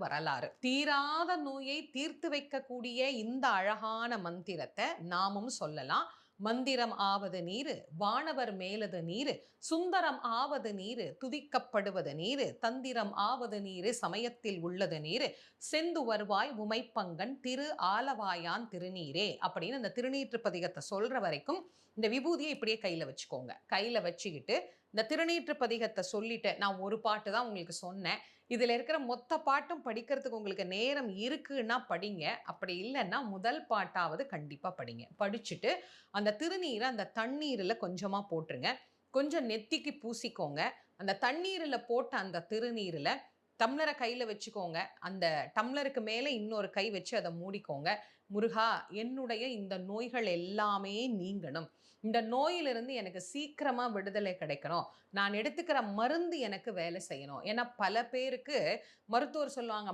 வரலாறு. தீராத நோயை தீர்த்து வைக்கக்கூடிய இந்த அழகான மந்திரத்தை நாமும் சொல்லலாம். மந்திரம் ஆவது நீரு, வானவர் மேலது நீரு, சுந்தரம் ஆவது நீரு, துதிக்கப்படுவது நீரு, தந்திரம் ஆவது நீரு, சமயத்தில் உள்ளது நீரு, செந்து வருவாய் உமைப்பங்கன் திரு ஆலவாயான் திருநீரே அப்படின்னு இந்த திருநீற்று பதிகத்தை சொல்ற வரைக்கும் இந்த விபூதியை இப்படியே கையில வச்சுக்கோங்க. கையில வச்சுக்கிட்டு இந்த திருநீற்று பதிகத்தை சொல்லிட்டு நான் ஒரு பாட்டு தான் உங்களுக்கு சொன்னேன். இதுல இருக்கிற மொத்த பாட்டும் படிக்கிறதுக்கு உங்களுக்கு நேரம் இருக்குன்னா படிங்க. அப்படி இல்லைன்னா முதல் பாட்டாவது கண்டிப்பா படிங்க. படிச்சுட்டு அந்த திருநீரை அந்த தண்ணீர்ல கொஞ்சமா போட்டுருங்க. கொஞ்சம் நெத்திக்கு பூசிக்கோங்க. அந்த தண்ணீர்ல போட்ட அந்த திருநீர்ல டம்ளரை கையில வச்சுக்கோங்க. அந்த டம்ளருக்கு மேல இன்னொரு கை வச்சு அதை மூடிக்கோங்க. முருகா, என்னுடைய இந்த நோய்கள் எல்லாமே நீங்கணும். இந்த நோயிலிருந்து எனக்கு சீக்கிரமா விடுதலை கிடைக்கணும். நான் எடுத்துக்கிற மருந்து எனக்கு வேலை செய்யணும். ஏன்னா பல பேருக்கு மருத்துவர் சொல்லுவாங்க